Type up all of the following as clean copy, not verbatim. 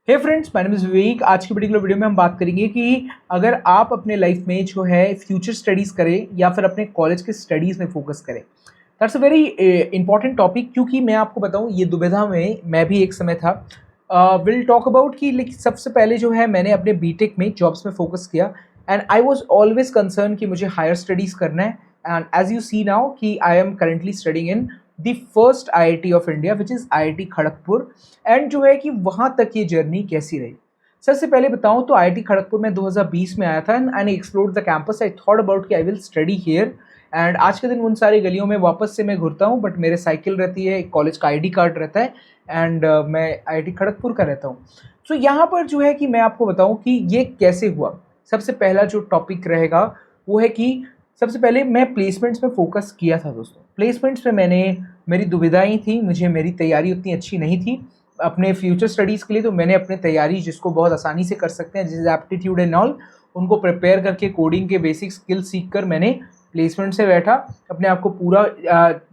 Hey friends, my name is Vivek. आज की particular video में हम बात करेंगे कि अगर आप अपने लाइफ में जो है फ्यूचर स्टडीज़ करें या फिर अपने कॉलेज के स्टडीज़ में फोकस करें। That's a very important topic, क्योंकि मैं आपको बताऊं ये दुविधा में मैं भी एक समय था। विल टॉक अबाउट कि सबसे पहले जो है मैंने अपने बीटेक में जॉब्स में फोकस किया and I was always concern कि मुझे हायर स्टडीज़ करना है। And as you see now कि I am currently studying in the first IIT of India which is IIT Kharagpur. And जो है कि वहाँ तक ये जर्नी कैसी रही। सबसे पहले बताऊँ तो आईआईटी खड़गपुर में 2020 में आया था and I explored the campus. I thought about कि I will study here. And आज के दिन उन सारी गलियों में वापस से मैं घूरता हूँ, बट मेरे साइकिल रहती है, कॉलेज का आईडी कार्ड रहता है एंड मैं आईआईटी खड़गपुर का रहता हूँ। सो यहाँ पर जो है कि मैं आपको बताऊँ कि ये कैसे हुआ। सबसे पहला जो टॉपिक रहेगा वो है कि सबसे पहले मैं प्लेसमेंट्स में फोकस किया था दोस्तों। प्लेसमेंट्स में मेरी दुविधाएं थी, मेरी तैयारी उतनी अच्छी नहीं थी अपने फ्यूचर स्टडीज़ के लिए। तो मैंने अपनी तैयारी, जिसको बहुत आसानी से कर सकते हैं, जैसे एप्टीट्यूड एंड ऑल, उनको प्रिपेयर करके कोडिंग के बेसिक स्किल सीख कर मैंने प्लेसमेंट से बैठा, अपने आप को पूरा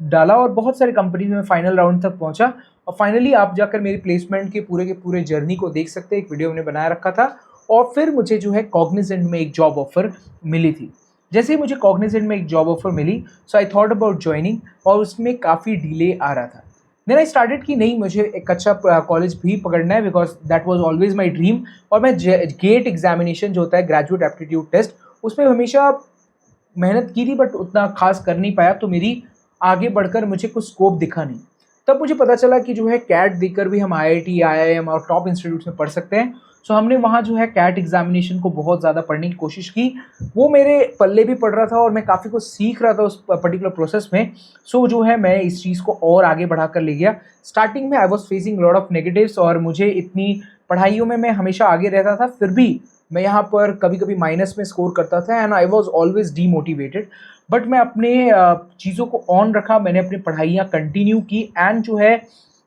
डाला और बहुत सारे कंपनी में फाइनल राउंड तक पहुंचा। और फाइनली आप जाकर मेरी प्लेसमेंट के पूरे जर्नी को देख सकते हैं, एक वीडियो मैंने बनाया रखा था। और फिर मुझे जो है कॉग्निजेंट में एक जॉब ऑफर मिली थी। जैसे ही मुझे कॉग्निजेंट में एक जॉब ऑफर मिली, so I thought about joining, और उसमें काफ़ी डिले आ रहा था। देन आई स्टार्टेड कि नहीं, मुझे एक अच्छा कॉलेज भी पकड़ना है, because that was always my dream. और मैं गेट एग्जामिनेशन जो होता है, ग्रेजुएट एप्टीट्यूड टेस्ट, उसमें हमेशा मेहनत की थी, बट उतना खास कर नहीं पाया। तो मेरी आगे बढ़कर मुझे कुछ स्कोप दिखा नहीं। तब मुझे पता चला कि जो है कैट देकर भी हम आईआईटी, आईआईएम और टॉप इंस्टीट्यूट्स में पढ़ सकते हैं। सो हमने वहाँ जो है कैट एग्जामिनेशन को बहुत ज़्यादा पढ़ने की कोशिश की। वो मेरे पल्ले भी पड़ रहा था और मैं काफ़ी कुछ सीख रहा था उस पर्टिकुलर प्रोसेस में। सो जो है मैं इस चीज़ को और आगे बढ़ा कर ले गया। स्टार्टिंग में I was facing lot of negatives, और मुझे इतनी पढ़ाइयों में मैं हमेशा आगे रहता था, फिर भी मैं यहाँ पर कभी कभी माइनस में स्कोर करता था and I was always demotivated. But मैं अपने चीज़ों को ऑन रखा, मैंने अपनी पढ़ाइयाँ कंटिन्यू की एंड जो है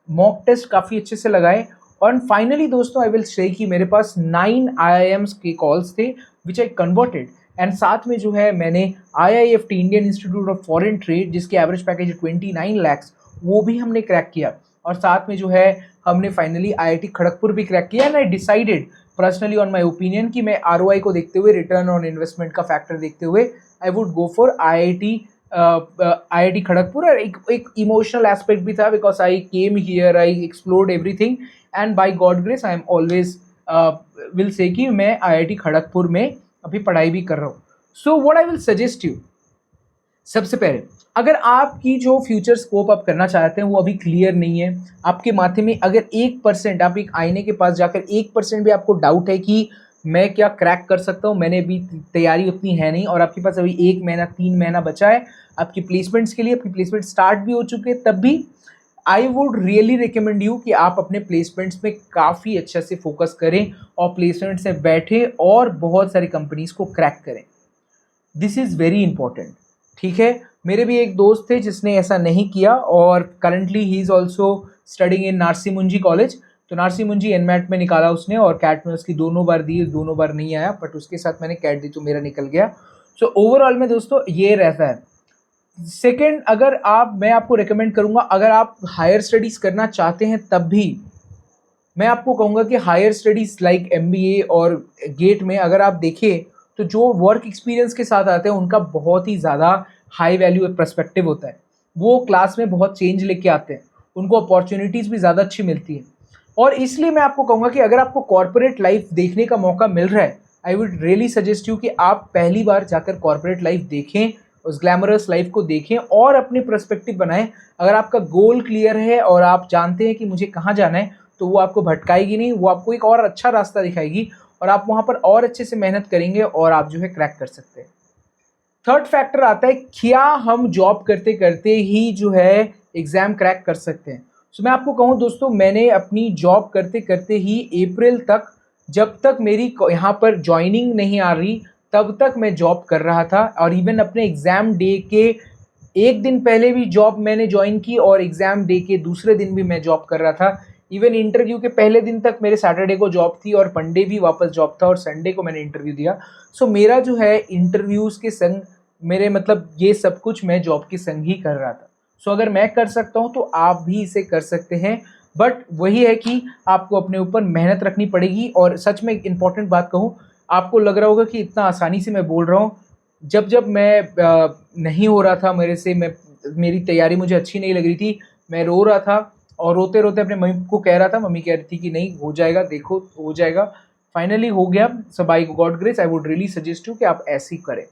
मॉक टेस्ट काफ़ी अच्छे से लगाए। और फाइनली दोस्तों, आई विल से कि मेरे पास 9 आईआईएम्स के कॉल्स थे विच आई कन्वर्टेड। एंड साथ में जो है मैंने IIFT, Indian institute of foreign trade, जिसके एवरेज पैकेज 29 लैक्स, वो भी हमने क्रैक किया। और साथ में जो है हमने फाइनली आईआईटी खड़गपुर भी क्रैक किया। And I decided personally on my opinion कि मैं आरओआई को देखते हुए, रिटर्न ऑन इन्वेस्टमेंट का फैक्टर देखते हुए, I would go for IIT Kharagpur. और एक इमोशनल एस्पेक्ट भी था, because I came here, I explored everything and by God grace I am always will say कि मैं आईआईटी खड़गपुर में अभी पढ़ाई भी कर रहा हूँ। So what I will suggest you, सबसे पहले अगर आपकी जो फ्यूचर स्कोप आप करना चाहते हैं वो अभी क्लियर नहीं है, आपके माथे में अगर 1%, आप एक आईने के पास जाकर 1% भी आपको डाउट है कि मैं क्या क्रैक कर सकता हूँ, मैंने अभी तैयारी उतनी है नहीं, और आपके पास अभी 1 महीना 3 महीना बचा है आपकी प्लेसमेंट्स के लिए, आपकी प्लेसमेंट स्टार्ट भी हो चुके हैं, तब भी आई वुड रियली रिकमेंड यू कि आप अपने प्लेसमेंट्स में काफ़ी अच्छे से फोकस करें और प्लेसमेंट्स में बैठे और बहुत सारी कंपनीज को क्रैक करें। दिस इज़ वेरी इंपॉर्टेंट, ठीक है। मेरे भी एक दोस्त थे जिसने ऐसा नहीं किया, और currently he is also studying in Narsee Monjee college. तो नारसी मुंजी एनमैट में निकाला उसने, और कैट में उसकी दोनों बार दी, दोनों बार नहीं आया, बट उसके साथ मैंने कैट दी तो मेरा निकल गया। सो ओवरऑल में दोस्तों ये रहता है। सेकेंड, मैं आपको रिकमेंड करूंगा, अगर आप हायर स्टडीज़ करना चाहते हैं तब भी मैं आपको कहूँगा कि हायर स्टडीज़ लाइक एमबीए और गेट में अगर आप देखें तो जो वर्क एक्सपीरियंस के साथ आते हैं उनका बहुत ही ज़्यादा हाई वैल्यू पर्सपेक्टिव होता है। वो क्लास में बहुत चेंज लेके आते हैं, उनको अपॉर्चुनिटीज़ भी ज़्यादा अच्छी मिलती है। और इसलिए मैं आपको कहूँगा कि अगर आपको कॉर्पोरेट लाइफ देखने का मौका मिल रहा है, आई वुड रियली सजेस्ट यू कि आप पहली बार जाकर कॉर्पोरेट लाइफ देखें, उस ग्लैमरस लाइफ को देखें और अपने पर्सपेक्टिव बनाएं। अगर आपका गोल क्लियर है और आप जानते हैं कि मुझे कहाँ जाना है, तो वो आपको भटकाएगी नहीं, वो आपको एक और अच्छा रास्ता दिखाएगी, और आप वहाँ पर और अच्छे से मेहनत करेंगे और आप जो है क्रैक कर सकते हैं। थर्ड फैक्टर आता है, क्या हम जॉब करते करते ही जो है एग्ज़ाम क्रैक कर सकते हैं। सो मैं आपको कहूँ दोस्तों, मैंने अपनी जॉब करते करते ही अप्रैल तक, जब तक मेरी यहाँ पर ज्वाइनिंग नहीं आ रही, तब तक मैं जॉब कर रहा था। और इवन अपने एग्ज़ाम डे के एक दिन पहले भी जॉब मैंने ज्वाइन की, और एग्ज़ाम डे के दूसरे दिन भी मैं जॉब कर रहा था। इवन इंटरव्यू के पहले दिन तक मेरे सैटरडे को जॉब थी, और मंडे भी वापस जॉब था, और संडे को मैंने इंटरव्यू दिया। सो मेरा जो है इंटरव्यूज़ के संग, मेरे मतलब ये सब कुछ मैं जॉब के संग ही कर रहा था। सो अगर मैं कर सकता हूँ तो आप भी इसे कर सकते हैं। बट वही है कि आपको अपने ऊपर मेहनत रखनी पड़ेगी। और सच में एक इम्पॉर्टेंट बात कहूँ, आपको लग रहा होगा कि इतना आसानी से मैं बोल रहा हूँ। जब जब मैं नहीं हो रहा था मेरे से, मेरी तैयारी मुझे अच्छी नहीं लग रही थी, मैं रो रहा था और रोते रोते अपने मम्मी को कह रहा था, मम्मी कह रही थी कि नहीं हो जाएगा, देखो हो जाएगा। फाइनली हो गया। So by God grace I would really suggest you कि आप ऐसे ही करें।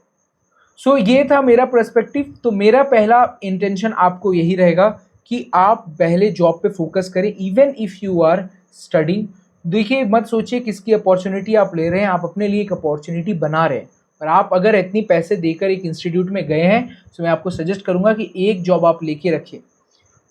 सो ये था मेरा पर्सपेक्टिव। तो मेरा पहला इंटेंशन आपको यही रहेगा कि आप पहले जॉब पे फोकस करें, even if you are studying. देखिए, मत सोचिए किसकी अपॉर्चुनिटी आप ले रहे हैं, आप अपने लिए एक अपॉर्चुनिटी बना रहे हैं। और आप अगर इतनी पैसे देकर एक इंस्टीट्यूट में गए हैं, तो मैं आपको सजेस्ट करूंगा कि एक जॉब आप लेके रखें।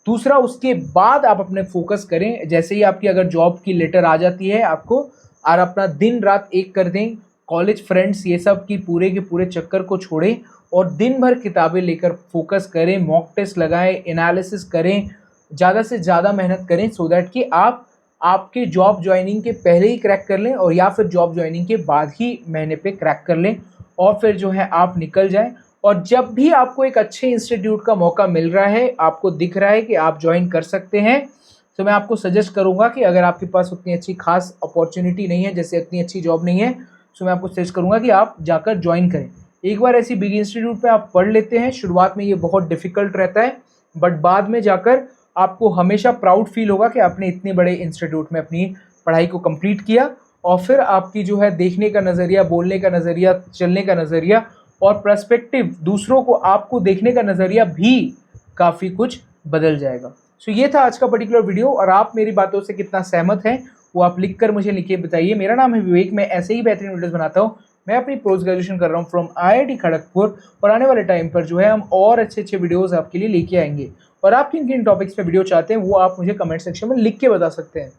दूसरा, उसके बाद आप अपने फोकस करें। जैसे ही आपकी अगर जॉब की लेटर आ जाती है आपको, और अपना दिन रात एक कर दें, कॉलेज फ्रेंड्स ये सब की पूरे के पूरे चक्कर को छोड़ें और दिन भर किताबें लेकर फोकस करें, मॉक टेस्ट लगाएं, एनालिसिस करें, ज़्यादा से ज़्यादा मेहनत करें, सो दैट कि आप आपके जॉब ज्वाइनिंग के पहले ही क्रैक कर लें और या फिर जॉब ज्वाइनिंग के बाद ही महीने पे क्रैक कर लें और फिर जो है आप निकल जाएं। और जब भी आपको एक अच्छे इंस्टीट्यूट का मौका मिल रहा है, आपको दिख रहा है कि आप ज्वाइन कर सकते हैं, तो मैं आपको सजेस्ट करूंगा कि अगर आपके पास उतनी अच्छी खास अपॉर्चुनिटी नहीं है, जैसे इतनी अच्छी जॉब नहीं है, तो मैं आपको सजेस्ट करूंगा कि आप जाकर ज्वाइन करें। एक बार ऐसी बिग इंस्टीट्यूट पे आप पढ़ लेते हैं, शुरुआत में ये बहुत डिफिकल्ट रहता है, बट बाद में जाकर आपको हमेशा प्राउड फील होगा कि आपने इतने बड़े इंस्टीट्यूट में अपनी पढ़ाई को कंप्लीट किया। और फिर आपकी जो है देखने का नज़रिया, बोलने का नज़रिया, चलने का नज़रिया और पर्सपेक्टिव, दूसरों को आपको देखने का नज़रिया भी काफ़ी कुछ बदल जाएगा। सो ये था आज का पर्टिकुलर वीडियो। और आप मेरी बातों से कितना सहमत हैं वो आप लिखकर मुझे लिखिए, बताइए। मेरा नाम है विवेक, मैं ऐसे ही बेहतरीन वीडियोस बनाता हूँ। मैं अपनी पोस्ट ग्रेजुएशन कर रहा हूँ फ्रॉम IIT खड़गपुर, और आने वाले टाइम पर जो है हम और अच्छे अच्छे वीडियोस आपके लिए लेके आएंगे। और आप किन किन टॉपिक्स पे वीडियो चाहते हैं वो आप मुझे कमेंट सेक्शन में लिख के बता सकते हैं।